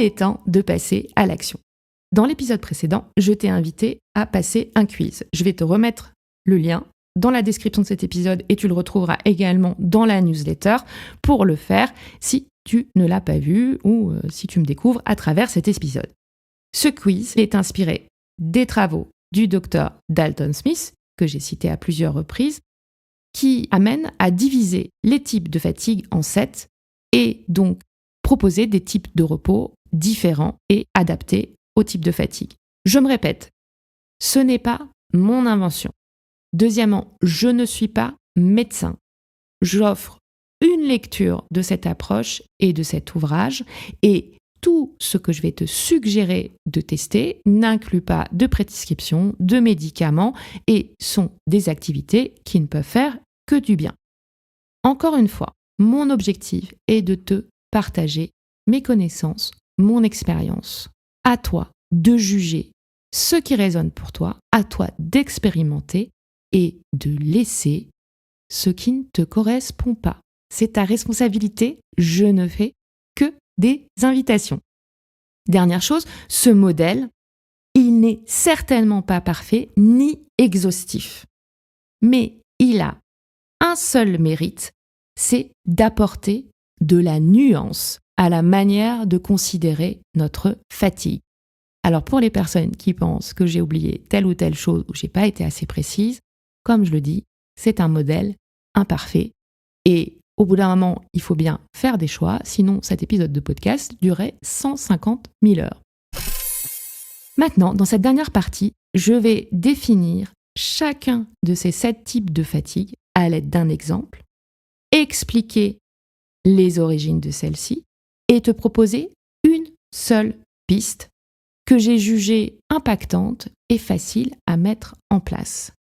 est temps de passer à l'action. Dans l'épisode précédent, je t'ai invité à passer un quiz. Je vais te remettre le lien dans la description de cet épisode et tu le retrouveras également dans la newsletter pour le faire si tu ne l'as pas vu ou si tu me découvres à travers cet épisode. Ce quiz est inspiré des travaux du docteur Dalton Smith, que j'ai cité à plusieurs reprises, qui amène à diviser les types de fatigue en 7 et donc proposer des types de repos différents et adaptés au type de fatigue. Je me répète, ce n'est pas mon invention. Deuxièmement, je ne suis pas médecin. J'offre une lecture de cette approche et de cet ouvrage et tout ce que je vais te suggérer de tester n'inclut pas de prescription, de médicaments et sont des activités qui ne peuvent faire que du bien. Encore une fois, mon objectif est de te partager mes connaissances, mon expérience. À toi de juger ce qui résonne pour toi, à toi d'expérimenter et de laisser ce qui ne te correspond pas. C'est ta responsabilité, je ne fais que des invitations. Dernière chose, ce modèle, il n'est certainement pas parfait ni exhaustif. Mais il a un seul mérite, c'est d'apporter de la nuance à la manière de considérer notre fatigue. Alors pour les personnes qui pensent que j'ai oublié telle ou telle chose ou j'ai pas été assez précise, comme je le dis, c'est un modèle imparfait et au bout d'un moment, il faut bien faire des choix, sinon cet épisode de podcast durait 150 000 heures. Maintenant, dans cette dernière partie, je vais définir chacun de ces 7 types de fatigue à l'aide d'un exemple, expliquer les origines de celle-ci et te proposer une seule piste que j'ai jugée impactante et facile à mettre en place.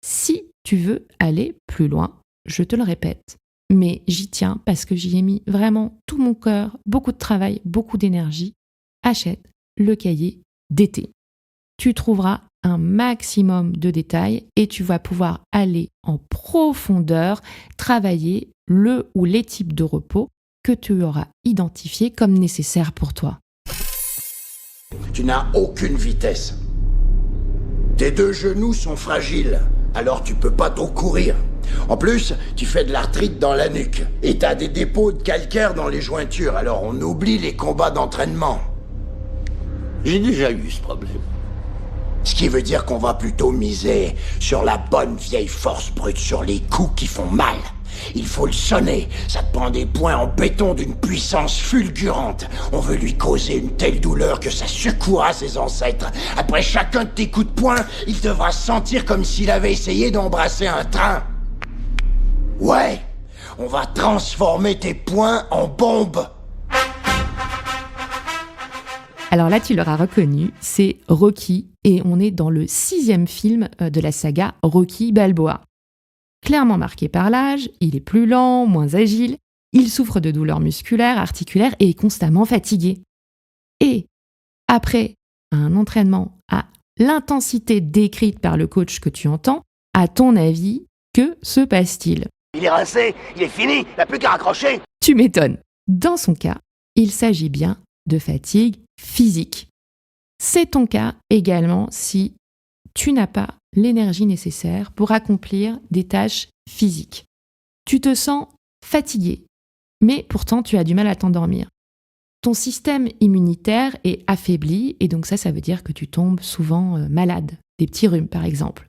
Si tu veux aller plus loin, je te le répète, mais j'y tiens parce que j'y ai mis vraiment tout mon cœur, beaucoup de travail, beaucoup d'énergie, achète le cahier d'été. Tu trouveras un maximum de détails et tu vas pouvoir aller en profondeur, travailler le ou les types de repos que tu auras identifiés comme nécessaires pour toi. Tu n'as aucune vitesse. Tes 2 genoux sont fragiles, alors tu peux pas trop courir. En plus, tu fais de l'arthrite dans la nuque et t'as des dépôts de calcaire dans les jointures, alors on oublie les combats d'entraînement. J'ai déjà eu ce problème. Ce qui veut dire qu'on va plutôt miser sur la bonne vieille force brute, sur les coups qui font mal. Il faut le sonner, ça te prend des points en béton d'une puissance fulgurante. On veut lui causer une telle douleur que ça secouera ses ancêtres. Après chacun de tes coups de poing, il devra se sentir comme s'il avait essayé d'embrasser un train. Ouais, on va transformer tes poings en bombes. Alors là, tu l'auras reconnu, c'est Rocky et on est dans le 6e film de la saga Rocky Balboa. Clairement marqué par l'âge, il est plus lent, moins agile, il souffre de douleurs musculaires, articulaires et est constamment fatigué. Et après un entraînement à l'intensité décrite par le coach que tu entends, à ton avis, que se passe-t-il ? Il est rincé, il est fini, il n'a plus qu'à raccrocher. Tu m'étonnes. Dans son cas, il s'agit bien de fatigue physique. C'est ton cas également si tu n'as pas l'énergie nécessaire pour accomplir des tâches physiques. Tu te sens fatigué, mais pourtant tu as du mal à t'endormir. Ton système immunitaire est affaibli et donc ça veut dire que tu tombes souvent malade, des petits rhumes par exemple.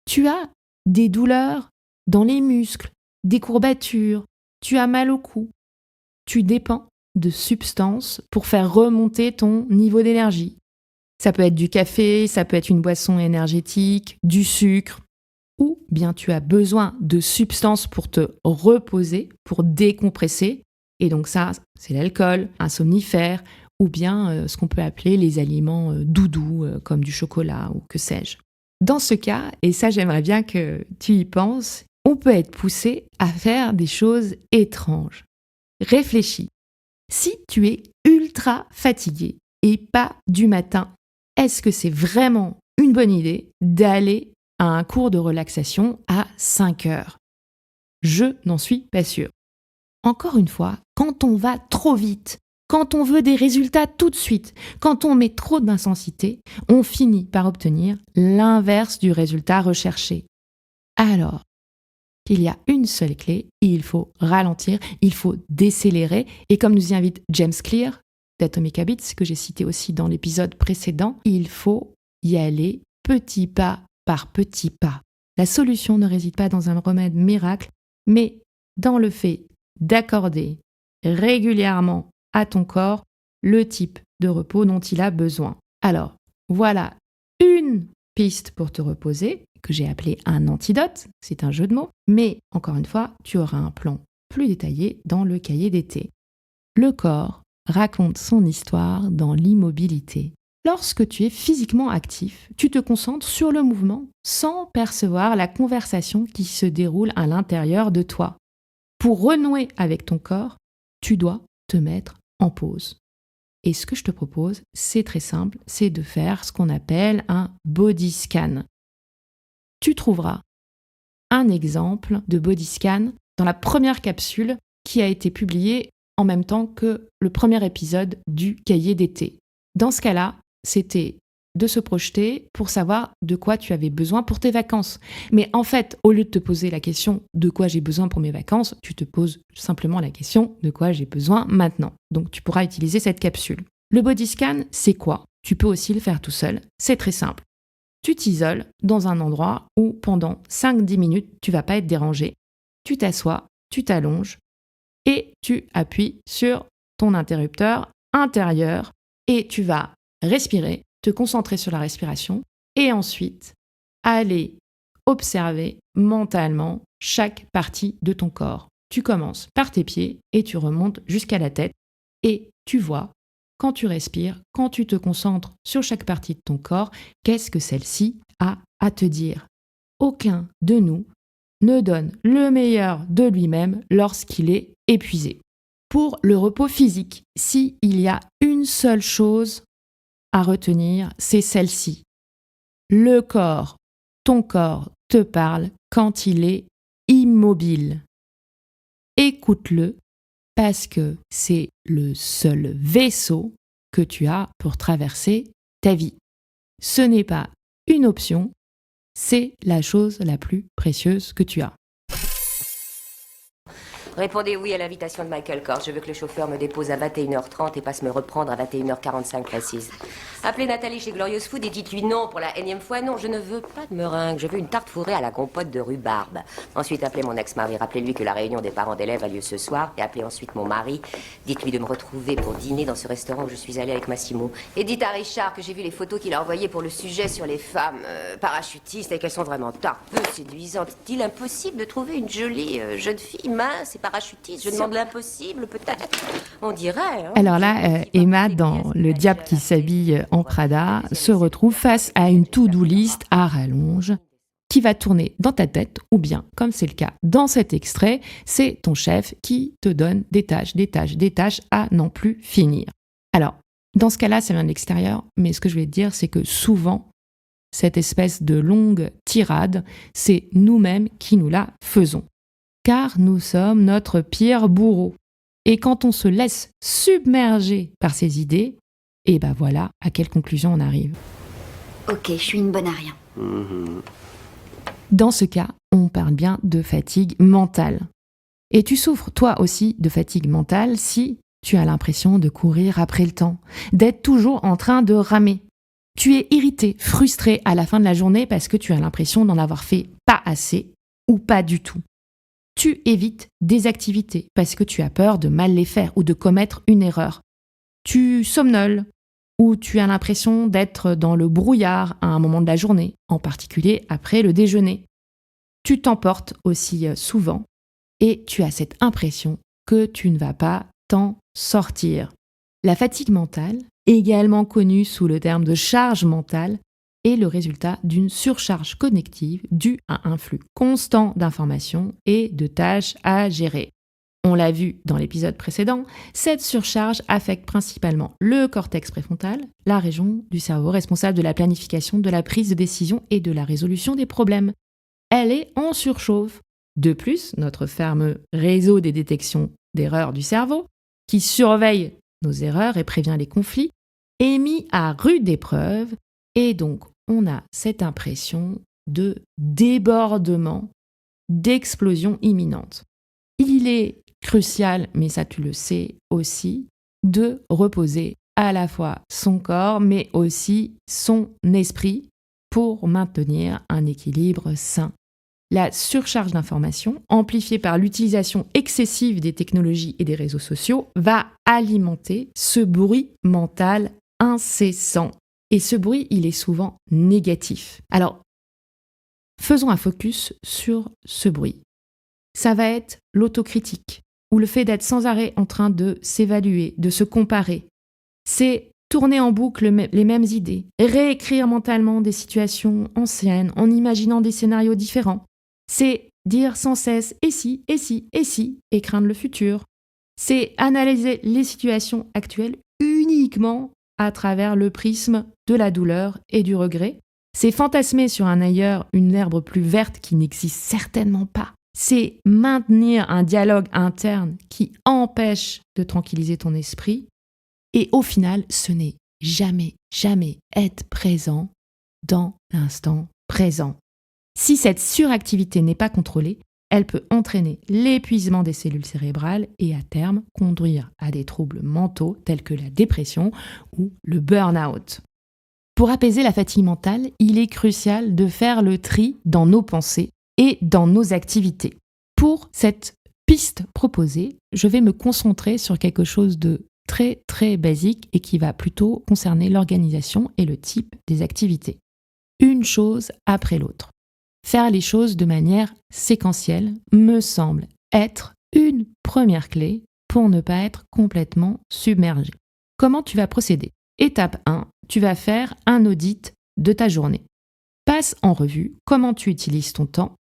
Tu as des douleurs dans les muscles, des courbatures, tu as mal au cou. Tu dépends de substances pour faire remonter ton niveau d'énergie. Ça peut être du café, ça peut être une boisson énergétique, du sucre, ou bien tu as besoin de substances pour te reposer, pour décompresser. Et donc ça, c'est l'alcool, un somnifère, ou bien ce qu'on peut appeler les aliments doudous, comme du chocolat ou que sais-je. Dans ce cas, et ça j'aimerais bien que tu y penses, on peut être poussé à faire des choses étranges. Réfléchis. Si tu es ultra fatigué et pas du matin, est-ce que c'est vraiment une bonne idée d'aller à un cours de relaxation à 5 heures ? Je n'en suis pas sûre. Encore une fois, quand on va trop vite, Quand on veut des résultats tout de suite, quand on met trop d'intensité, on finit par obtenir l'inverse du résultat recherché. Alors, il y a une seule clé, il faut ralentir, il faut décélérer, et comme nous y invite James Clear d'Atomic Habits, que j'ai cité aussi dans l'épisode précédent, il faut y aller petit pas par petit pas. La solution ne réside pas dans un remède miracle, mais dans le fait d'accorder régulièrement à ton corps le type de repos dont il a besoin. Alors, voilà une piste pour te reposer, que j'ai appelé un antidote, c'est un jeu de mots, mais encore une fois, tu auras un plan plus détaillé dans le cahier d'été. Le corps raconte son histoire dans l'immobilité. Lorsque tu es physiquement actif, tu te concentres sur le mouvement sans percevoir la conversation qui se déroule à l'intérieur de toi. Pour renouer avec ton corps, tu dois te mettre en pause. Et ce que je te propose, c'est très simple, c'est de faire ce qu'on appelle un body scan. Tu trouveras un exemple de body scan dans la première capsule qui a été publiée en même temps que le premier épisode du cahier d'été. Dans ce cas-là, c'était de se projeter pour savoir de quoi tu avais besoin pour tes vacances. Mais en fait, au lieu de te poser la question de quoi j'ai besoin pour mes vacances, tu te poses simplement la question de quoi j'ai besoin maintenant. Donc tu pourras utiliser cette capsule. Le body scan, c'est quoi ? Tu peux aussi le faire tout seul, c'est très simple. Tu t'isoles dans un endroit où pendant 5-10 minutes, tu ne vas pas être dérangé. Tu t'assois, tu t'allonges et tu appuies sur ton interrupteur intérieur et tu vas respirer, te concentrer sur la respiration et ensuite aller observer mentalement chaque partie de ton corps. Tu commences par tes pieds et tu remontes jusqu'à la tête et tu vois, quand tu respires, quand tu te concentres sur chaque partie de ton corps, qu'est-ce que celle-ci a à te dire ? Aucun de nous ne donne le meilleur de lui-même lorsqu'il est épuisé. Pour le repos physique, s'il y a une seule chose à retenir, c'est celle-ci. Le corps, ton corps te parle quand il est immobile. Écoute-le parce que c'est le seul vaisseau que tu as pour traverser ta vie. Ce n'est pas une option, c'est la chose la plus précieuse que tu as. Répondez oui à l'invitation de Michael Kors. Je veux que le chauffeur me dépose à 21h30 et passe me reprendre à 21h45 précise. Appelez Nathalie chez Glorious Food et dites-lui non pour la énième fois. Non, je ne veux pas de meringue. Je veux une tarte fourrée à la compote de rhubarbe. Ensuite, appelez mon ex-mari. Rappelez-lui que la réunion des parents d'élèves a lieu ce soir. Et appelez ensuite mon mari. Dites-lui de me retrouver pour dîner dans ce restaurant où je suis allée avec Massimo. Et dites à Richard que j'ai vu les photos qu'il a envoyées pour le sujet sur les femmes parachutistes et qu'elles sont vraiment peu séduisantes. Est-il impossible de trouver une jolie jeune fille mince et parachutiste? Je demande l'impossible, peut-être. On dirait. Hein. Alors là, Emma, dans Le diable qui s'habille en Prada, se retrouve face à une to-do list à rallonge qui va tourner dans ta tête, ou bien, comme c'est le cas dans cet extrait, c'est ton chef qui te donne des tâches à n'en plus finir. Alors, dans ce cas-là, ça vient de l'extérieur, mais ce que je vais te dire, c'est que souvent, cette espèce de longue tirade, c'est nous-mêmes qui nous la faisons. Car nous sommes notre pire bourreau. Et quand on se laisse submerger par ces idées, et ben voilà à quelle conclusion on arrive. Ok, je suis une bonne à rien. Dans ce cas, on parle bien de fatigue mentale. Et tu souffres toi aussi de fatigue mentale si tu as l'impression de courir après le temps, d'être toujours en train de ramer. Tu es irrité, frustré à la fin de la journée parce que tu as l'impression d'en avoir fait pas assez ou pas du tout. Tu évites des activités parce que tu as peur de mal les faire ou de commettre une erreur. Tu somnoles ou tu as l'impression d'être dans le brouillard à un moment de la journée, en particulier après le déjeuner. Tu t'emportes aussi souvent et tu as cette impression que tu ne vas pas t'en sortir. La fatigue mentale, également connue sous le terme de charge mentale, est le résultat d'une surcharge cognitive due à un flux constant d'informations et de tâches à gérer. On l'a vu dans l'épisode précédent, cette surcharge affecte principalement le cortex préfrontal, la région du cerveau responsable de la planification, de la prise de décision et de la résolution des problèmes. Elle est en surchauffe. De plus, notre fameux réseau des détections d'erreurs du cerveau, qui surveille nos erreurs et prévient les conflits, est mis à rude épreuve et donc on a cette impression de débordement, d'explosion imminente. Il est crucial, mais ça tu le sais aussi, de reposer à la fois son corps mais aussi son esprit pour maintenir un équilibre sain. La surcharge d'informations, amplifiée par l'utilisation excessive des technologies et des réseaux sociaux, va alimenter ce bruit mental incessant. Et ce bruit, il est souvent négatif. Alors, faisons un focus sur ce bruit. Ça va être l'autocritique, ou le fait d'être sans arrêt en train de s'évaluer, de se comparer. C'est tourner en boucle les mêmes idées, réécrire mentalement des situations anciennes en imaginant des scénarios différents. C'est dire sans cesse « et si, et si, et si » et craindre le futur. C'est analyser les situations actuelles uniquement à travers le prisme de la douleur et du regret. C'est fantasmer sur un ailleurs une herbe plus verte qui n'existe certainement pas. C'est maintenir un dialogue interne qui empêche de tranquilliser ton esprit. Et au final, ce n'est jamais être présent dans l'instant présent. Si cette suractivité n'est pas contrôlée, elle peut entraîner l'épuisement des cellules cérébrales et à terme conduire à des troubles mentaux tels que la dépression ou le burn-out. Pour apaiser la fatigue mentale, il est crucial de faire le tri dans nos pensées et dans nos activités. Pour cette piste proposée, je vais me concentrer sur quelque chose de très basique et qui va plutôt concerner l'organisation et le type des activités. Une chose après l'autre. Faire les choses de manière séquentielle me semble être une première clé pour ne pas être complètement submergé. Comment tu vas procéder ? Étape 1, tu vas faire un audit de ta journée. Passe en revue comment tu utilises ton temps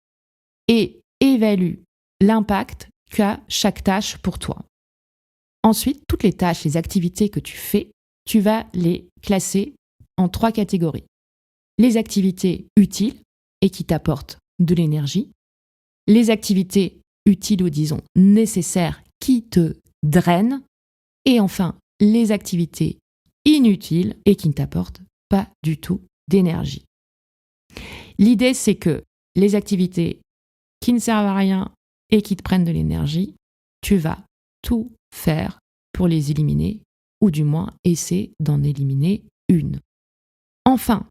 et évalue l'impact qu'a chaque tâche pour toi. Ensuite, toutes les tâches, les activités que tu fais, tu vas les classer en 3 catégories. Les activités utiles et qui t'apportent de l'énergie, les activités utiles ou disons nécessaires qui te drainent, et enfin les activités inutiles et qui ne t'apportent pas du tout d'énergie. L'idée, c'est que les activités qui ne servent à rien et qui te prennent de l'énergie, tu vas tout faire pour les éliminer, ou du moins essaie d'en éliminer une. Enfin,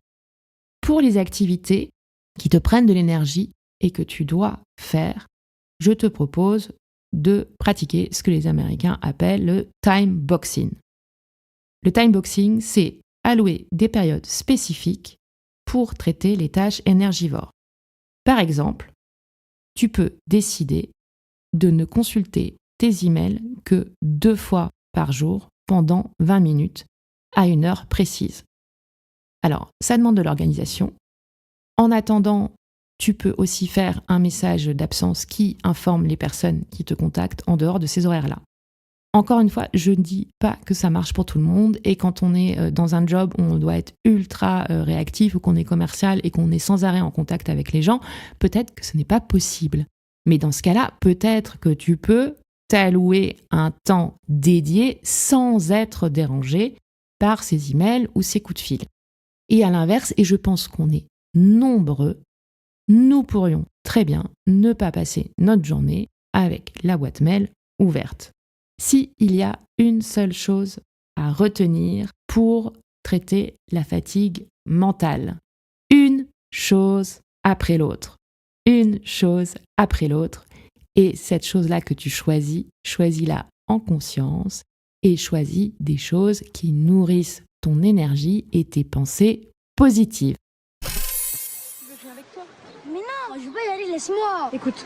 pour les activités qui te prennent de l'énergie et que tu dois faire, je te propose de pratiquer ce que les Américains appellent le time boxing. Le time boxing, c'est allouer des périodes spécifiques pour traiter les tâches énergivores. Par exemple, tu peux décider de ne consulter tes emails que 2 fois par jour pendant 20 minutes à une heure précise. Alors, ça demande de l'organisation. En attendant, tu peux aussi faire un message d'absence qui informe les personnes qui te contactent en dehors de ces horaires-là. Encore une fois, je ne dis pas que ça marche pour tout le monde et quand on est dans un job où on doit être ultra réactif ou qu'on est commercial et qu'on est sans arrêt en contact avec les gens, peut-être que ce n'est pas possible. Mais dans ce cas-là, peut-être que tu peux t'allouer un temps dédié sans être dérangé par ces emails ou ces coups de fil. Et à l'inverse, et je pense qu'on est nombreux, nous pourrions très bien ne pas passer notre journée avec la boîte mail ouverte. S'il y a une seule chose à retenir pour traiter la fatigue mentale, une chose après l'autre, une chose après l'autre, et cette chose-là que tu choisis, choisis-la en conscience et choisis des choses qui nourrissent ton énergie et tes pensées positives. Mais non, je veux pas y aller, laisse-moi. Écoute,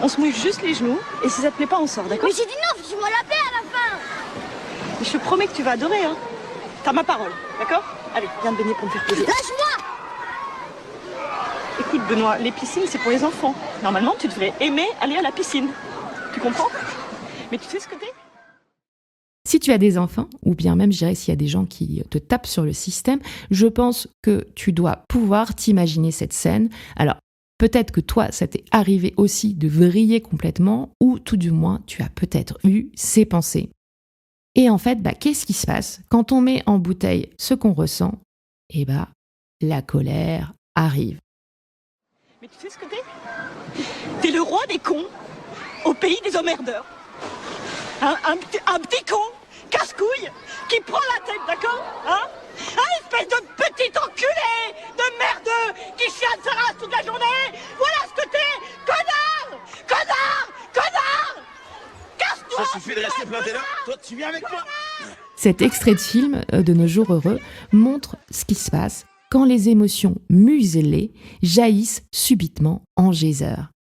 on se mouille juste les genoux et si ça te plaît pas, on sort, d'accord? Mais j'ai dit non, tu m'as la paix à la fin. Mais je te promets que tu vas adorer, hein. T'as ma parole, d'accord? Allez, viens te baigner pour me faire plaisir. Lâche-moi. Écoute, Benoît, les piscines, c'est pour les enfants. Normalement, tu devrais aimer aller à la piscine. Tu comprends? Mais tu sais ce que t'es? Si tu as des enfants, ou bien même, je dirais, s'il y a des gens qui te tapent sur le système, je pense que tu dois pouvoir t'imaginer cette scène. Alors, peut-être que toi, ça t'est arrivé aussi de vriller complètement, ou tout du moins, tu as peut-être eu ces pensées. Et en fait, qu'est-ce qui se passe? Quand on met en bouteille ce qu'on ressent, la colère arrive. Mais tu sais ce que t'es? T'es le roi des cons au pays des emmerdeurs. Un petit con, casse-couille, qui prend la tête, d'accord? Hein? Un espèce de petit enculé de merdeux qui chiale sa race toute la journée. Voilà ce que t'es, connard! Connard! Connard! Casse-toi! Ça suffit de rester planté là. Toi, tu viens avec moi. Cet extrait de film de Nos jours heureux montre ce qui se passe quand les émotions muselées jaillissent subitement en geysers.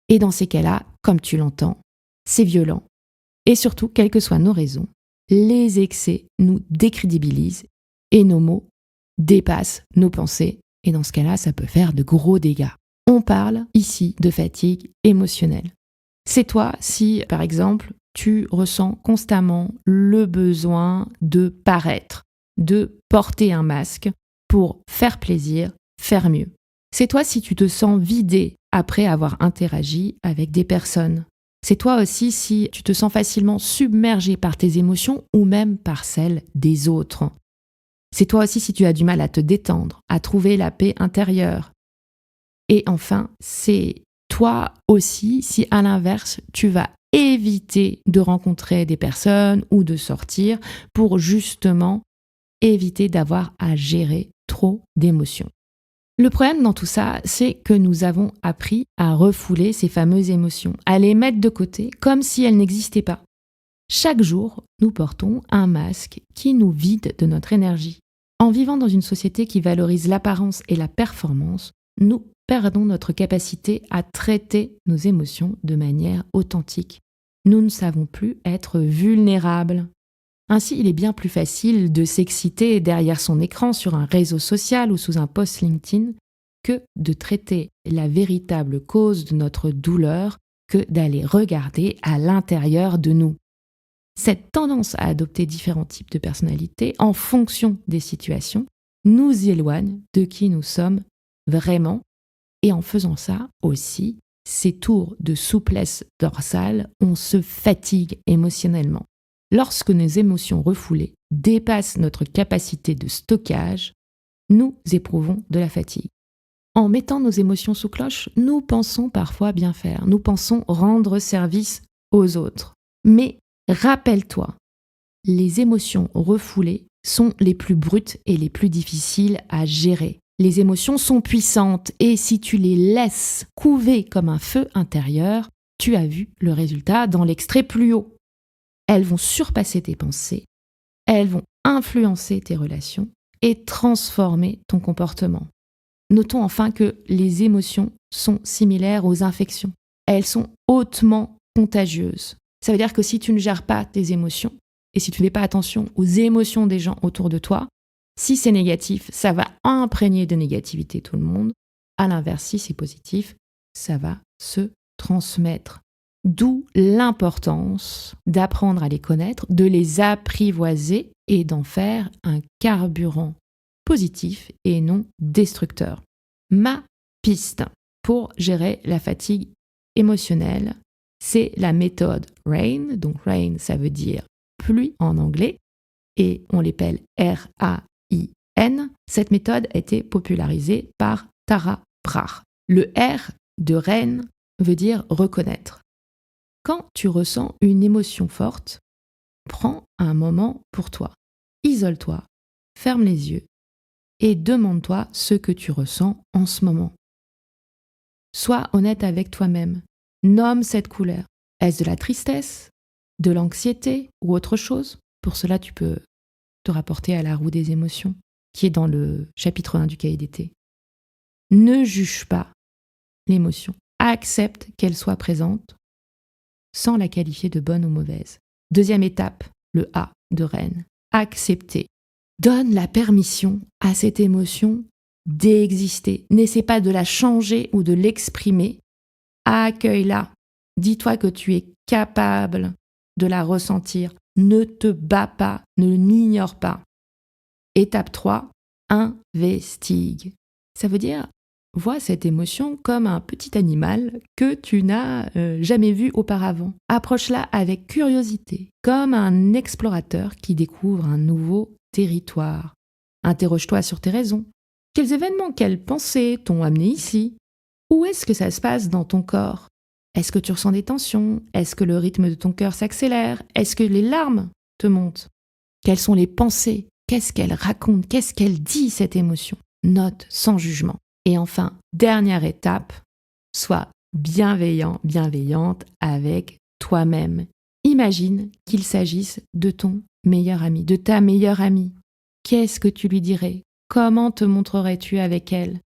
Et dans ces cas-là, comme tu l'entends, c'est violent. Et surtout, quelles que soient nos raisons, les excès nous décrédibilisent et nos mots dépassent nos pensées. Et dans ce cas-là, ça peut faire de gros dégâts. On parle ici de fatigue émotionnelle. C'est toi si, par exemple, tu ressens constamment le besoin de paraître, de porter un masque pour faire plaisir, faire mieux. C'est toi si tu te sens vidé après avoir interagi avec des personnes. C'est toi aussi si tu te sens facilement submergé par tes émotions ou même par celles des autres. C'est toi aussi si tu as du mal à te détendre, à trouver la paix intérieure. Et enfin, c'est toi aussi si à l'inverse, tu vas éviter de rencontrer des personnes ou de sortir pour justement éviter d'avoir à gérer trop d'émotions. Le problème dans tout ça, c'est que nous avons appris à refouler ces fameuses émotions, à les mettre de côté comme si elles n'existaient pas. Chaque jour, nous portons un masque qui nous vide de notre énergie. En vivant dans une société qui valorise l'apparence et la performance, nous perdons notre capacité à traiter nos émotions de manière authentique. Nous ne savons plus être vulnérables. Ainsi, il est bien plus facile de s'exciter derrière son écran sur un réseau social ou sous un post LinkedIn que de traiter la véritable cause de notre douleur que d'aller regarder à l'intérieur de nous. Cette tendance à adopter différents types de personnalités en fonction des situations nous éloigne de qui nous sommes vraiment. Et en faisant ça aussi, ces tours de souplesse dorsale, on se fatigue émotionnellement. Lorsque nos émotions refoulées dépassent notre capacité de stockage, nous éprouvons de la fatigue. En mettant nos émotions sous cloche, nous pensons parfois bien faire, nous pensons rendre service aux autres. Mais rappelle-toi, les émotions refoulées sont les plus brutes et les plus difficiles à gérer. Les émotions sont puissantes et si tu les laisses couver comme un feu intérieur, tu as vu le résultat dans l'extrait plus haut. Elles vont surpasser tes pensées, elles vont influencer tes relations et transformer ton comportement. Notons enfin que les émotions sont similaires aux infections. Elles sont hautement contagieuses. Ça veut dire que si tu ne gères pas tes émotions et si tu ne fais pas attention aux émotions des gens autour de toi, si c'est négatif, ça va imprégner de négativité tout le monde. À l'inverse, si c'est positif, ça va se transmettre. D'où l'importance d'apprendre à les connaître, de les apprivoiser et d'en faire un carburant positif et non destructeur. Ma piste pour gérer la fatigue émotionnelle, c'est la méthode RAIN. Donc RAIN, ça veut dire pluie en anglais et on l'appelle R-A-I-N. Cette méthode a été popularisée par Tara Brach. Le R de RAIN veut dire reconnaître. Quand tu ressens une émotion forte, prends un moment pour toi. Isole-toi, ferme les yeux et demande-toi ce que tu ressens en ce moment. Sois honnête avec toi-même. Nomme cette couleur. Est-ce de la tristesse, de l'anxiété ou autre chose? Pour cela, tu peux te rapporter à la roue des émotions, qui est dans le chapitre 1 du cahier d'été. Ne juge pas l'émotion. Accepte qu'elle soit présente sans la qualifier de bonne ou mauvaise. Deuxième étape, le A de Rennes. Accepter. Donne la permission à cette émotion d'exister. N'essaie pas de la changer ou de l'exprimer. Accueille-la. Dis-toi que tu es capable de la ressentir. Ne te bats pas, ne l'ignore pas. Étape 3, investigue. Ça veut dire vois cette émotion comme un petit animal que tu n'as jamais vu auparavant. Approche-la avec curiosité, comme un explorateur qui découvre un nouveau territoire. Interroge-toi sur tes raisons. Quels événements, quelles pensées t'ont amené ici? Où est-ce que ça se passe dans ton corps? Est-ce que tu ressens des tensions? Est-ce que le rythme de ton cœur s'accélère? Est-ce que les larmes te montent? Quelles sont les pensées? Qu'est-ce qu'elle raconte? Qu'est-ce qu'elle dit, cette émotion? Note sans jugement. Et enfin, dernière étape, sois bienveillant, bienveillante avec toi-même. Imagine qu'il s'agisse de ton meilleur ami, de ta meilleure amie. Qu'est-ce que tu lui dirais? Comment te montrerais-tu avec elle?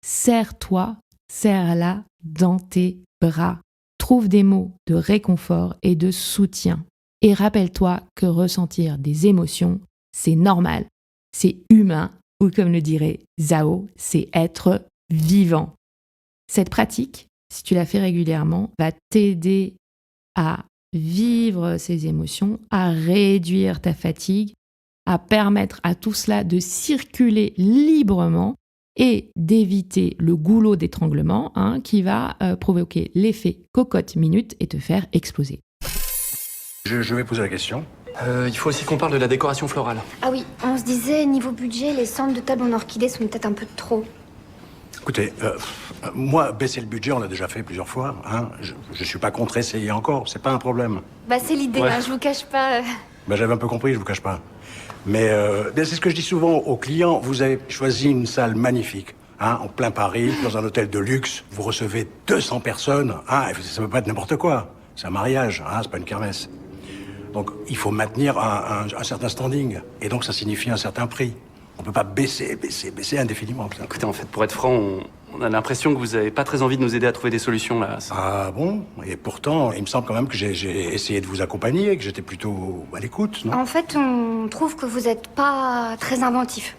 Serre-toi, serre-la dans tes bras. Trouve des mots de réconfort et de soutien. Et rappelle-toi que ressentir des émotions, c'est normal, c'est humain, ou comme le dirait Zhao, c'est être vivant. Cette pratique, si tu la fais régulièrement, va t'aider à vivre ces émotions, à réduire ta fatigue, à permettre à tout cela de circuler librement et d'éviter le goulot d'étranglement qui va provoquer l'effet cocotte-minute et te faire exploser. Je vais poser la question. Il faut aussi qu'on parle de la décoration florale. Ah oui, on se disait, niveau budget, les centres de table en orchidée sont peut-être un peu de trop. Écoutez, moi, baisser le budget, on l'a déjà fait plusieurs fois. Je suis pas contre essayer encore, c'est pas un problème. Bah c'est l'idée, Ouais. je vous cache pas. J'avais un peu compris, je vous cache pas. Mais c'est ce que je dis souvent aux clients, vous avez choisi une salle magnifique, en plein Paris, dans un hôtel de luxe. Vous recevez 200 personnes, ça peut pas être n'importe quoi. C'est un mariage, c'est pas une kermesse. Donc il faut maintenir un certain standing. Et donc ça signifie un certain prix. On peut pas baisser indéfiniment. Écoutez, en fait, pour être franc, on a l'impression que vous avez pas très envie de nous aider à trouver des solutions, là. Ah bon? Et pourtant, il me semble quand même que j'ai essayé de vous accompagner, que j'étais plutôt à l'écoute, non? En fait, on trouve que vous êtes pas très inventif.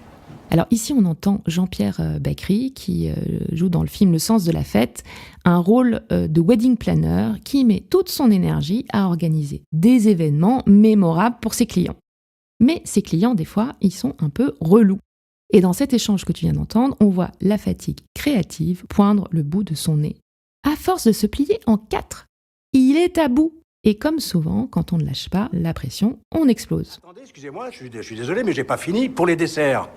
Alors ici, on entend Jean-Pierre Bacry, qui joue dans le film Le sens de la fête, un rôle de wedding planner qui met toute son énergie à organiser des événements mémorables pour ses clients. Mais ces clients, des fois, ils sont un peu relous. Et dans cet échange que tu viens d'entendre, on voit la fatigue créative poindre le bout de son nez. À force de se plier en 4, il est à bout. Et comme souvent, quand on ne lâche pas la pression, on explose. Attendez, excusez-moi, je suis désolé, mais j'ai pas fini. Pour les desserts,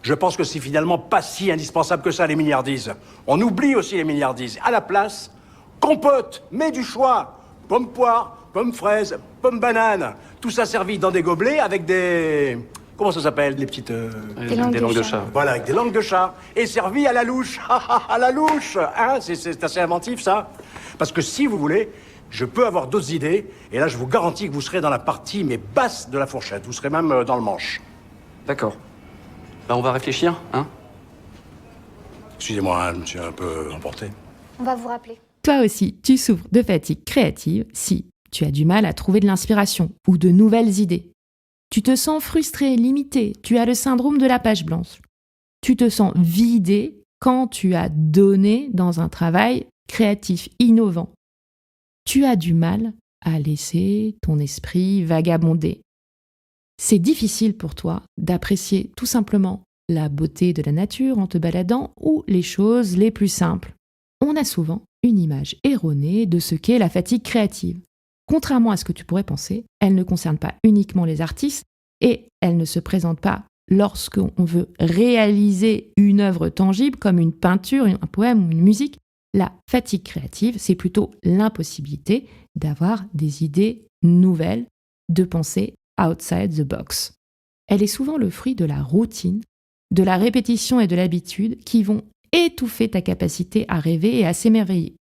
je pense que c'est finalement pas si indispensable que ça, les milliardises. On oublie aussi les milliardises. À la place, compote, mets du choix. Pomme poire, pomme fraise, pomme banane. Tout ça servi dans des gobelets avec des... Comment ça s'appelle, les petites... Des langues de chat. Voilà, avec des langues de chat. Et servi à la louche. À la louche. C'est assez inventif, ça. Parce que si vous voulez, je peux avoir d'autres idées. Et là, je vous garantis que vous serez dans la partie, mais basse de la fourchette. Vous serez même dans le manche. D'accord. Bah, on va réfléchir, Excusez-moi, je me suis un peu emporté. On va vous rappeler. Toi aussi, tu souffres de fatigue créative si tu as du mal à trouver de l'inspiration ou de nouvelles idées. Tu te sens frustré, limité, tu as le syndrome de la page blanche. Tu te sens vidé quand tu as donné dans un travail créatif, innovant. Tu as du mal à laisser ton esprit vagabonder. C'est difficile pour toi d'apprécier tout simplement la beauté de la nature en te baladant ou les choses les plus simples. On a souvent une image erronée de ce qu'est la fatigue créative. Contrairement à ce que tu pourrais penser, elle ne concerne pas uniquement les artistes et elle ne se présente pas lorsqu'on veut réaliser une œuvre tangible comme une peinture, un poème ou une musique. La fatigue créative, c'est plutôt l'impossibilité d'avoir des idées nouvelles, de penser outside the box. Elle est souvent le fruit de la routine, de la répétition et de l'habitude qui vont étouffer ta capacité à rêver et à s'émerveiller.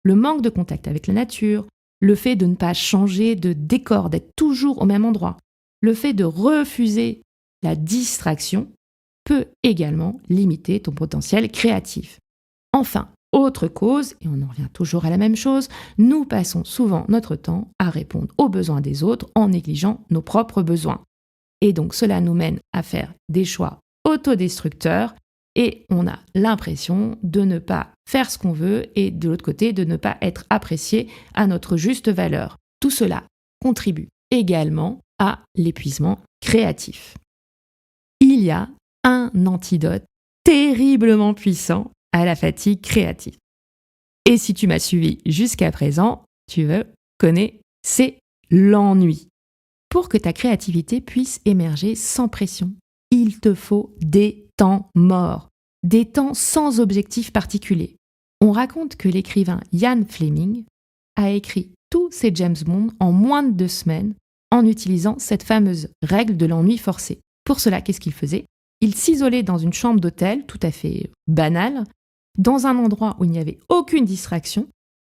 Le manque de contact avec la nature, le fait de ne pas changer de décor, d'être toujours au même endroit, le fait de refuser la distraction peut également limiter ton potentiel créatif. Enfin, autre cause, et on en revient toujours à la même chose, nous passons souvent notre temps à répondre aux besoins des autres en négligeant nos propres besoins. Et donc cela nous mène à faire des choix autodestructeurs et on a l'impression de ne pas faire ce qu'on veut et de l'autre côté de ne pas être apprécié à notre juste valeur. Tout cela contribue également à l'épuisement créatif. Il y a un antidote terriblement puissant à la fatigue créative. Et si tu m'as suivi jusqu'à présent, tu connais, c'est l'ennui. Pour que ta créativité puisse émerger sans pression, il te faut des temps morts, des temps sans objectif particulier. On raconte que l'écrivain Ian Fleming a écrit tous ses James Bond en moins de 2 semaines en utilisant cette fameuse règle de l'ennui forcé. Pour cela, qu'est-ce qu'il faisait ? Il s'isolait dans une chambre d'hôtel, tout à fait banale, dans un endroit où il n'y avait aucune distraction,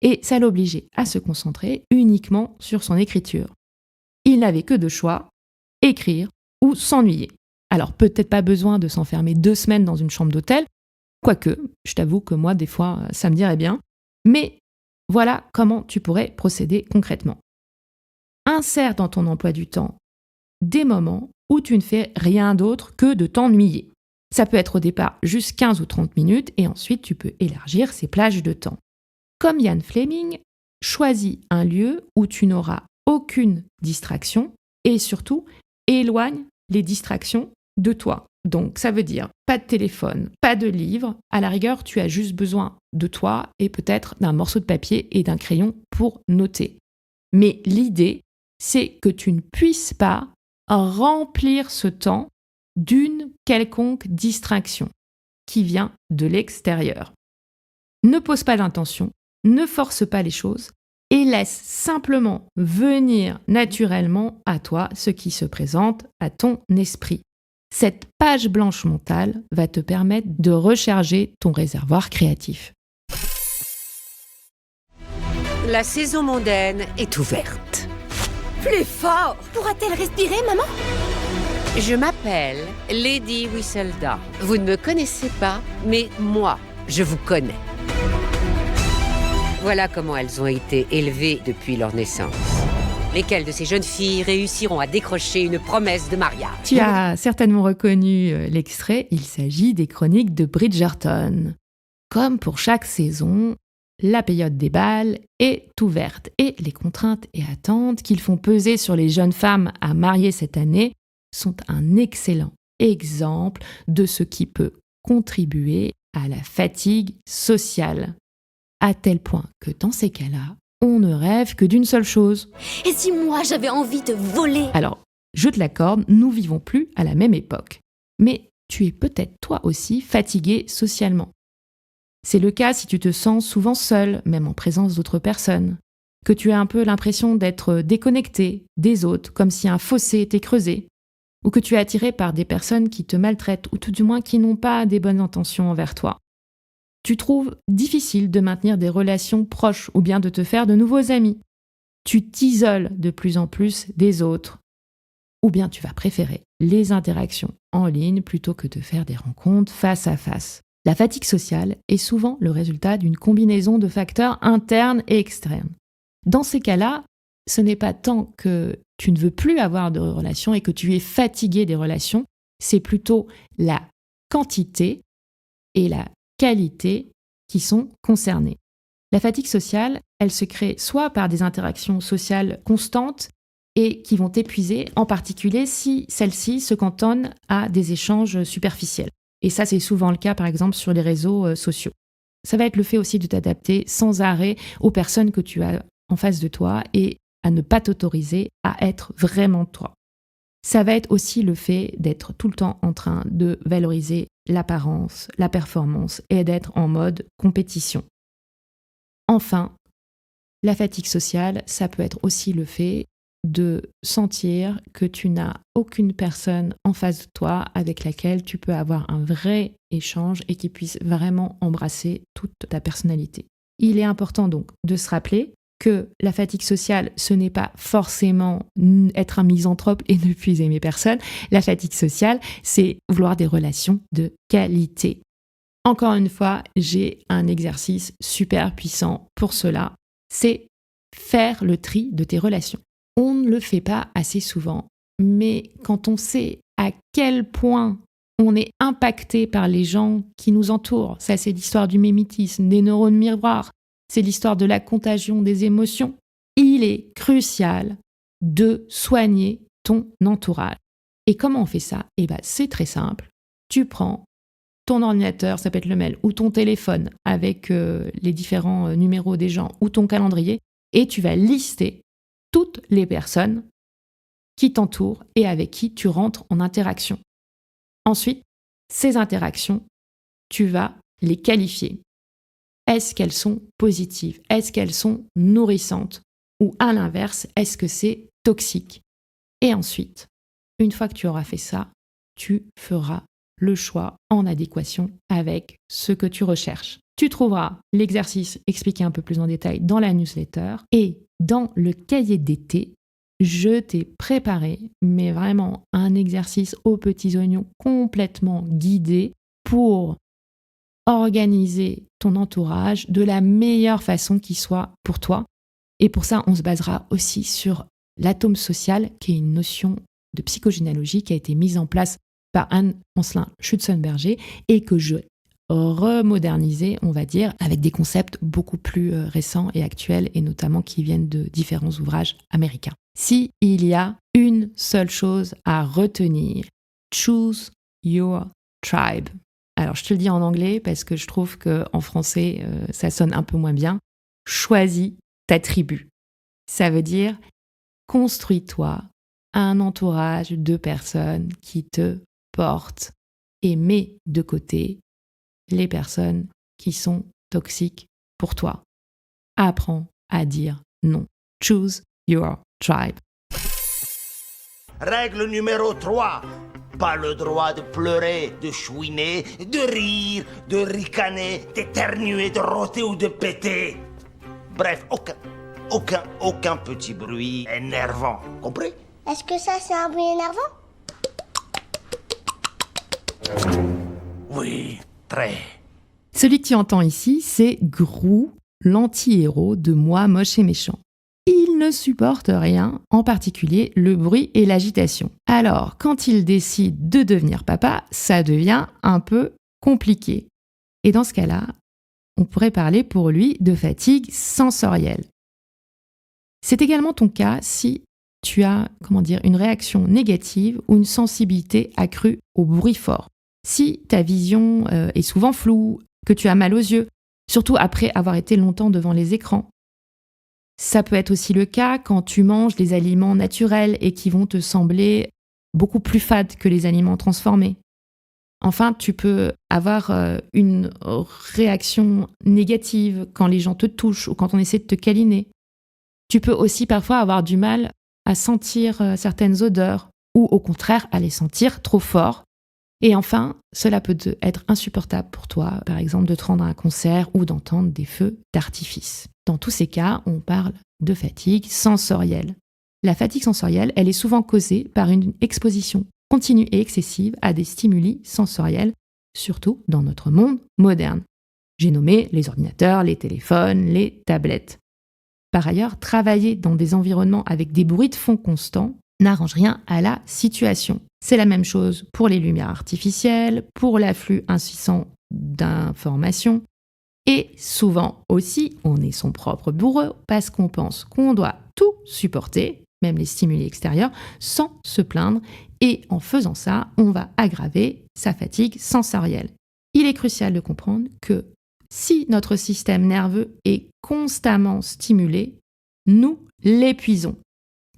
et ça l'obligeait à se concentrer uniquement sur son écriture. Il n'avait que 2 choix, écrire ou s'ennuyer. Alors peut-être pas besoin de s'enfermer 2 semaines dans une chambre d'hôtel, quoique, je t'avoue que moi, des fois, ça me dirait bien, mais voilà comment tu pourrais procéder concrètement. Insère dans ton emploi du temps des moments où tu ne fais rien d'autre que de t'ennuyer. Ça peut être au départ juste 15 ou 30 minutes et ensuite tu peux élargir ces plages de temps. Comme Ian Fleming, choisis un lieu où tu n'auras aucune distraction et surtout éloigne les distractions de toi. Donc ça veut dire pas de téléphone, pas de livre, à la rigueur tu as juste besoin de toi et peut-être d'un morceau de papier et d'un crayon pour noter. Mais l'idée, c'est que tu ne puisses pas remplir ce temps d'une quelconque distraction qui vient de l'extérieur. Ne pose pas d'intention, ne force pas les choses et laisse simplement venir naturellement à toi ce qui se présente à ton esprit. Cette page blanche mentale va te permettre de recharger ton réservoir créatif. La saison mondaine est ouverte. Plus fort! Pourra-t-elle respirer, maman? Je m'appelle Lady Whistledown. Vous ne me connaissez pas, mais moi, je vous connais. Voilà comment elles ont été élevées depuis leur naissance. Lesquelles de ces jeunes filles réussiront à décrocher une promesse de mariage? Tu as certainement reconnu l'extrait, il s'agit des chroniques de Bridgerton. Comme pour chaque saison, la période des bals est ouverte et les contraintes et attentes qu'ils font peser sur les jeunes femmes à marier cette année sont un excellent exemple de ce qui peut contribuer à la fatigue sociale. À tel point que dans ces cas-là, on ne rêve que d'une seule chose. Et si moi j'avais envie de voler? Alors, je te l'accorde, nous vivons plus à la même époque. Mais tu es peut-être toi aussi fatigué socialement. C'est le cas si tu te sens souvent seul, même en présence d'autres personnes. Que tu as un peu l'impression d'être déconnecté des autres, comme si un fossé était creusé. Ou que tu es attiré par des personnes qui te maltraitent, ou tout du moins qui n'ont pas des bonnes intentions envers toi. Tu trouves difficile de maintenir des relations proches ou bien de te faire de nouveaux amis. Tu t'isoles de plus en plus des autres. Ou bien tu vas préférer les interactions en ligne plutôt que de faire des rencontres face à face. La fatigue sociale est souvent le résultat d'une combinaison de facteurs internes et externes. Dans ces cas-là, ce n'est pas tant que tu ne veux plus avoir de relations et que tu es fatigué des relations, c'est plutôt la quantité et la qualité qui sont concernées. La fatigue sociale, elle se crée soit par des interactions sociales constantes et qui vont t'épuiser, en particulier si celles-ci se cantonnent à des échanges superficiels. Et ça, c'est souvent le cas, par exemple, sur les réseaux sociaux. Ça va être le fait aussi de t'adapter sans arrêt aux personnes que tu as en face de toi et à ne pas t'autoriser à être vraiment toi. Ça va être aussi le fait d'être tout le temps en train de valoriser l'apparence, la performance et d'être en mode compétition. Enfin, la fatigue sociale, ça peut être aussi le fait de sentir que tu n'as aucune personne en face de toi avec laquelle tu peux avoir un vrai échange et qui puisse vraiment embrasser toute ta personnalité. Il est important donc de se rappeler que la fatigue sociale, ce n'est pas forcément être un misanthrope et ne plus aimer personne. La fatigue sociale, c'est vouloir des relations de qualité. Encore une fois, j'ai un exercice super puissant pour cela, c'est faire le tri de tes relations. On ne le fait pas assez souvent, mais quand on sait à quel point on est impacté par les gens qui nous entourent, ça c'est l'histoire du mimétisme, des neurones miroirs, c'est l'histoire de la contagion des émotions, il est crucial de soigner ton entourage. Et comment on fait ça ? C'est très simple. Tu prends ton ordinateur, ça peut être le mail, ou ton téléphone avec les différents numéros des gens, ou ton calendrier, et tu vas lister toutes les personnes qui t'entourent et avec qui tu rentres en interaction. Ensuite, ces interactions, tu vas les qualifier. Est-ce qu'elles sont positives? Est-ce qu'elles sont nourrissantes? Ou à l'inverse, est-ce que c'est toxique? Et ensuite, une fois que tu auras fait ça, tu feras le choix en adéquation avec ce que tu recherches. Tu trouveras l'exercice expliqué un peu plus en détail dans la newsletter et dans le cahier d'été, je t'ai préparé, mais vraiment un exercice aux petits oignons complètement guidé pour organiser ton entourage de la meilleure façon qui soit pour toi. Et pour ça, on se basera aussi sur l'atome social, qui est une notion de psychogénéalogie qui a été mise en place par Anne-Ancelin Schutzenberger et que je remodernisé, on va dire, avec des concepts beaucoup plus récents et actuels et notamment qui viennent de différents ouvrages américains. S'il y a une seule chose à retenir, choose your tribe. Alors, je te le dis en anglais parce que je trouve qu'en français, ça sonne un peu moins bien. Choisis ta tribu. Ça veut dire construis-toi un entourage de personnes qui te portent et mets de côté les personnes qui sont toxiques pour toi. Apprends à dire non. Choose your tribe. Règle numéro 3. Pas le droit de pleurer, de chouiner, de rire, de ricaner, d'éternuer, de rôter ou de péter. Bref, aucun petit bruit énervant. Compris? Est-ce que ça, c'est un bruit énervant? Oui, très. Celui que tu entends ici, c'est Grou, l'anti-héros de Moi, moche et méchant. Il ne supporte rien, en particulier le bruit et l'agitation. Alors, quand il décide de devenir papa, ça devient un peu compliqué. Et dans ce cas-là, on pourrait parler pour lui de fatigue sensorielle. C'est également ton cas si tu as, une réaction négative ou une sensibilité accrue au bruit fort. Si ta vision est souvent floue, que tu as mal aux yeux, surtout après avoir été longtemps devant les écrans. Ça peut être aussi le cas quand tu manges des aliments naturels et qui vont te sembler beaucoup plus fades que les aliments transformés. Enfin, tu peux avoir une réaction négative quand les gens te touchent ou quand on essaie de te câliner. Tu peux aussi parfois avoir du mal à sentir certaines odeurs ou au contraire à les sentir trop fort. Et enfin, cela peut être insupportable pour toi, par exemple de te rendre à un concert ou d'entendre des feux d'artifice. Dans tous ces cas, on parle de fatigue sensorielle. La fatigue sensorielle, elle est souvent causée par une exposition continue et excessive à des stimuli sensoriels, surtout dans notre monde moderne. J'ai nommé les ordinateurs, les téléphones, les tablettes. Par ailleurs, travailler dans des environnements avec des bruits de fond constants n'arrange rien à la situation. C'est la même chose pour les lumières artificielles, pour l'afflux incessant d'informations. Et souvent aussi, on est son propre bourreau parce qu'on pense qu'on doit tout supporter, même les stimuli extérieurs, sans se plaindre. Et en faisant ça, on va aggraver sa fatigue sensorielle. Il est crucial de comprendre que si notre système nerveux est constamment stimulé, nous l'épuisons.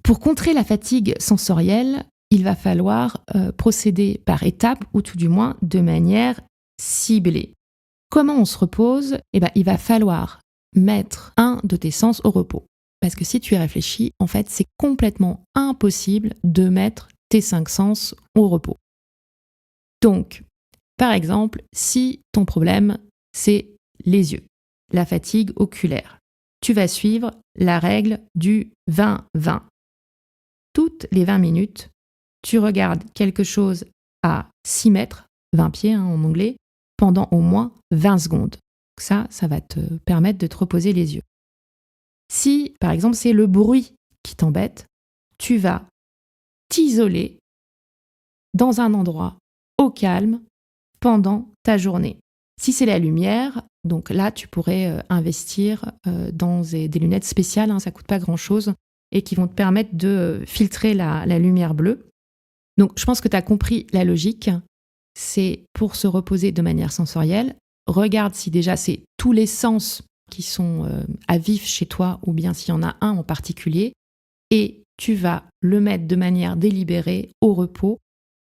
Pour contrer la fatigue sensorielle, il va falloir procéder par étapes ou tout du moins de manière ciblée. Comment on se repose? Il va falloir mettre un de tes sens au repos. Parce que si tu y réfléchis, en fait, c'est complètement impossible de mettre tes 5 sens au repos. Donc, par exemple, si ton problème, c'est les yeux, la fatigue oculaire, tu vas suivre la règle du 20-20. Toutes les 20 minutes, tu regardes quelque chose à 6 mètres, 20 pieds en anglais, pendant au moins 20 secondes. Ça va te permettre de te reposer les yeux. Si, par exemple, c'est le bruit qui t'embête, tu vas t'isoler dans un endroit au calme pendant ta journée. Si c'est la lumière, donc là, tu pourrais investir dans des lunettes spéciales, ça ne coûte pas grand-chose, et qui vont te permettre de filtrer la lumière bleue. Donc, je pense que tu as compris la logique. c'est pour se reposer de manière sensorielle. Regarde si déjà c'est tous les sens qui sont à vif chez toi ou bien s'il y en a un en particulier. Et tu vas le mettre de manière délibérée au repos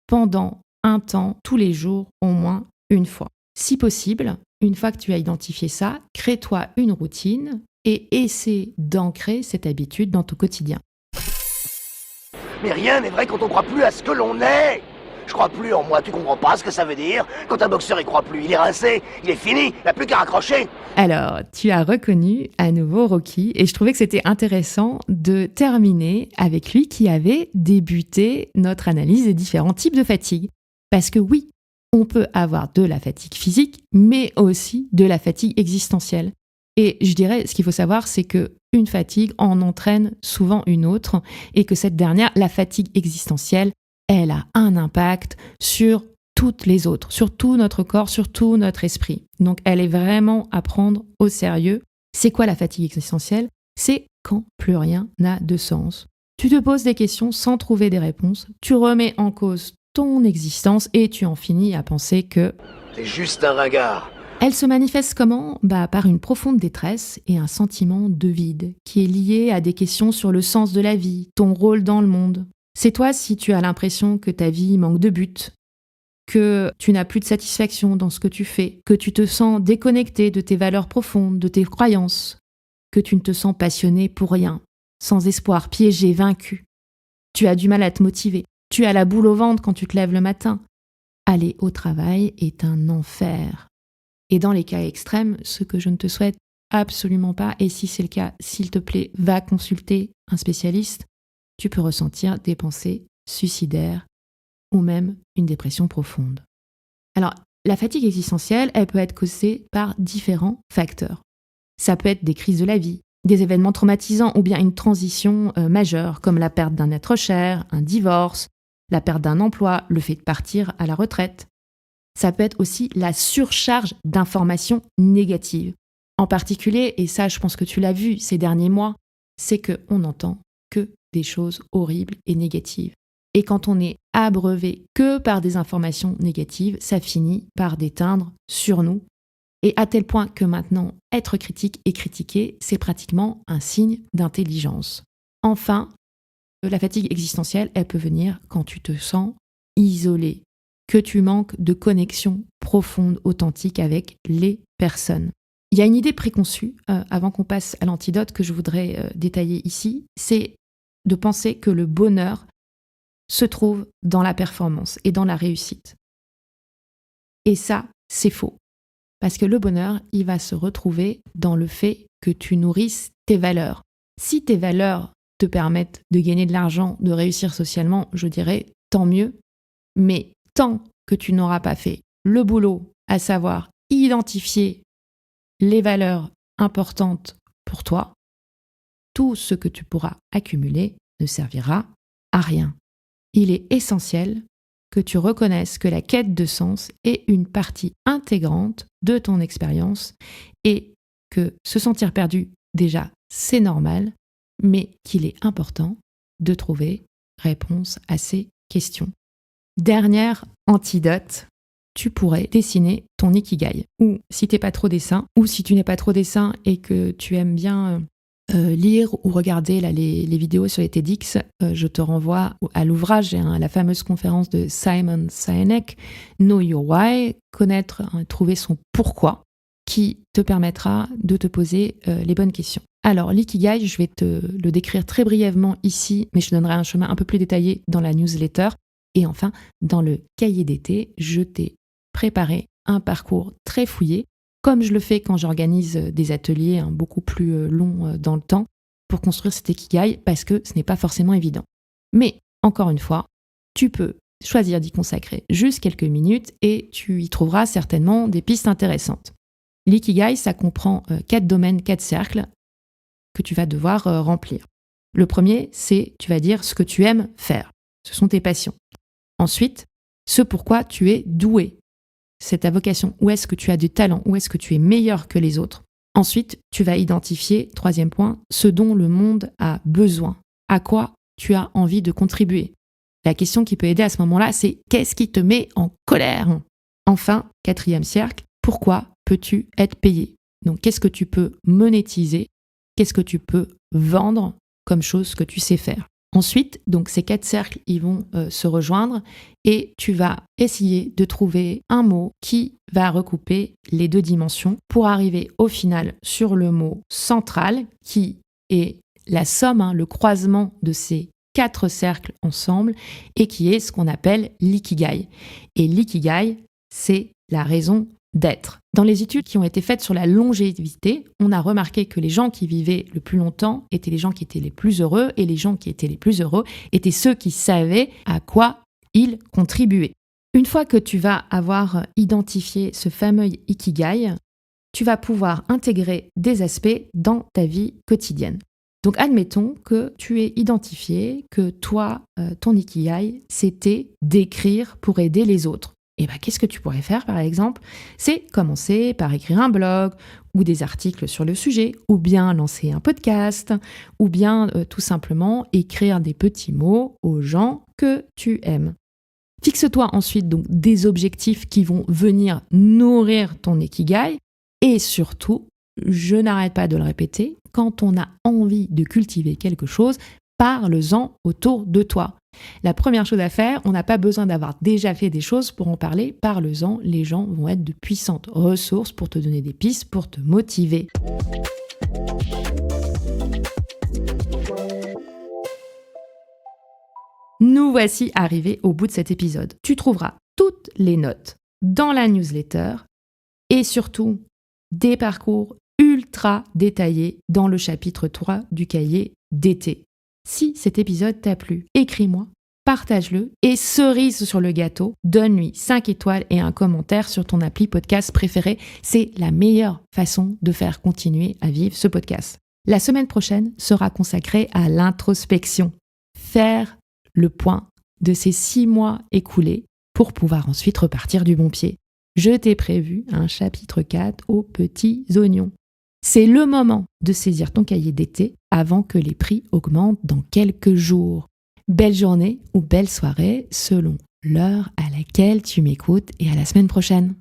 pendant un temps, tous les jours, au moins une fois. Si possible, une fois que tu as identifié ça, crée-toi une routine et essaie d'ancrer cette habitude dans ton quotidien. Mais rien n'est vrai quand on croit plus à ce que l'on est. Je crois plus en moi, tu comprends pas ce que ça veut dire? Quand un boxeur y croit plus, il est rincé, il est fini, il n'a plus qu'à raccrocher. Alors, tu as reconnu à nouveau Rocky et je trouvais que c'était intéressant de terminer avec lui qui avait débuté notre analyse des différents types de fatigue. Parce que oui, on peut avoir de la fatigue physique, mais aussi de la fatigue existentielle. Et je dirais, ce qu'il faut savoir, c'est qu'une fatigue en entraîne souvent une autre et que cette dernière, la fatigue existentielle, elle a un impact sur toutes les autres, sur tout notre corps, sur tout notre esprit. Donc, elle est vraiment à prendre au sérieux. C'est quoi la fatigue existentielle? C'est quand plus rien n'a de sens. Tu te poses des questions sans trouver des réponses, tu remets en cause ton existence et tu en finis à penser que... C'est juste un ringard. Elle se manifeste comment? Par une profonde détresse et un sentiment de vide qui est lié à des questions sur le sens de la vie, ton rôle dans le monde. C'est toi si tu as l'impression que ta vie manque de but, que tu n'as plus de satisfaction dans ce que tu fais, que tu te sens déconnecté de tes valeurs profondes, de tes croyances, que tu ne te sens passionné pour rien, sans espoir, piégé, vaincu. Tu as du mal à te motiver, tu as la boule au ventre quand tu te lèves le matin. Aller au travail est un enfer. Et dans les cas extrêmes, ce que je ne te souhaite absolument pas, et si c'est le cas, s'il te plaît, va consulter un spécialiste, tu peux ressentir des pensées suicidaires ou même une dépression profonde. Alors, la fatigue existentielle, elle peut être causée par différents facteurs. Ça peut être des crises de la vie, des événements traumatisants ou bien une transition majeure, comme la perte d'un être cher, un divorce, la perte d'un emploi, le fait de partir à la retraite. Ça peut être aussi la surcharge d'informations négatives. En particulier, et ça je pense que tu l'as vu ces derniers mois, c'est qu'on n'entend que des choses horribles et négatives. Et quand on est abreuvé que par des informations négatives, ça finit par déteindre sur nous. Et à tel point que maintenant, être critique et critiquer, c'est pratiquement un signe d'intelligence. Enfin, la fatigue existentielle, elle peut venir quand tu te sens isolé, que tu manques de connexion profonde, authentique avec les personnes. Il y a une idée préconçue, avant qu'on passe à l'antidote, que je voudrais détailler ici, c'est de penser que le bonheur se trouve dans la performance et dans la réussite. Et ça, c'est faux. Parce que le bonheur, il va se retrouver dans le fait que tu nourrisses tes valeurs. Si tes valeurs te permettent de gagner de l'argent, de réussir socialement, je dirais tant mieux. Mais tant que tu n'auras pas fait le boulot, à savoir identifier les valeurs importantes pour toi, tout ce que tu pourras accumuler ne servira à rien. Il est essentiel que tu reconnaisses que la quête de sens est une partie intégrante de ton expérience et que se sentir perdu, déjà, c'est normal, mais qu'il est important de trouver réponse à ces questions. Dernière antidote, tu pourrais dessiner ton ikigai. Ou si tu n'es pas trop dessin, ou si tu n'es pas trop dessin et que tu aimes bien lire ou regarder les vidéos sur les TEDx, je te renvoie à l'ouvrage, à la fameuse conférence de Simon Sinek, Know Your Why, connaître, trouver son pourquoi, qui te permettra de te poser les bonnes questions. Alors, l'ikigai, je vais te le décrire très brièvement ici, mais je te donnerai un chemin un peu plus détaillé dans la newsletter. Et enfin, dans le cahier d'été, je t'ai préparé un parcours très fouillé, comme je le fais quand j'organise des ateliers beaucoup plus longs dans le temps, pour construire cet ikigai, parce que ce n'est pas forcément évident. Mais, encore une fois, tu peux choisir d'y consacrer juste quelques minutes et tu y trouveras certainement des pistes intéressantes. L'ikigai, ça comprend 4 domaines, 4 cercles que tu vas devoir remplir. Le premier, c'est, tu vas dire ce que tu aimes faire. Ce sont tes passions. Ensuite, ce pourquoi tu es doué. C'est ta vocation. Où est-ce que tu as du talent? Où est-ce que tu es meilleur que les autres? Ensuite, tu vas identifier, troisième point, ce dont le monde a besoin. À quoi tu as envie de contribuer? La question qui peut aider à ce moment-là, c'est qu'est-ce qui te met en colère ? Enfin, 4e cercle, pourquoi peux-tu être payé ? Donc, qu'est-ce que tu peux monétiser ? Qu'est-ce que tu peux vendre comme chose que tu sais faire ? Ensuite, donc ces 4 cercles, ils vont se rejoindre et tu vas essayer de trouver un mot qui va recouper les 2 dimensions pour arriver au final sur le mot central qui est la somme, le croisement de ces 4 cercles ensemble et qui est ce qu'on appelle l'ikigai. Et l'ikigai, c'est la raison d'être. Dans les études qui ont été faites sur la longévité, on a remarqué que les gens qui vivaient le plus longtemps étaient les gens qui étaient les plus heureux et les gens qui étaient les plus heureux étaient ceux qui savaient à quoi ils contribuaient. Une fois que tu vas avoir identifié ce fameux ikigai, tu vas pouvoir intégrer des aspects dans ta vie quotidienne. Donc admettons que tu aies identifié que toi, ton ikigai, c'était d'écrire pour aider les autres. Et qu'est-ce que tu pourrais faire par exemple ? C'est commencer par écrire un blog ou des articles sur le sujet, ou bien lancer un podcast, ou bien tout simplement écrire des petits mots aux gens que tu aimes. Fixe-toi ensuite donc des objectifs qui vont venir nourrir ton ikigai et surtout, je n'arrête pas de le répéter, quand on a envie de cultiver quelque chose, parle-en autour de toi. La première chose à faire, on n'a pas besoin d'avoir déjà fait des choses pour en parler, parle-en, les gens vont être de puissantes ressources pour te donner des pistes, pour te motiver. Nous voici arrivés au bout de cet épisode. Tu trouveras toutes les notes dans la newsletter et surtout des parcours ultra détaillés dans le chapitre 3 du cahier d'été. Si cet épisode t'a plu, écris-moi, partage-le et cerise sur le gâteau, donne-lui 5 étoiles et un commentaire sur ton appli podcast préféré. C'est la meilleure façon de faire continuer à vivre ce podcast. La semaine prochaine sera consacrée à l'introspection. Faire le point de ces 6 mois écoulés pour pouvoir ensuite repartir du bon pied. Je t'ai prévu un chapitre 4 aux petits oignons. C'est le moment de saisir ton cahier d'été avant que les prix augmentent dans quelques jours. Belle journée ou belle soirée selon l'heure à laquelle tu m'écoutes et à la semaine prochaine.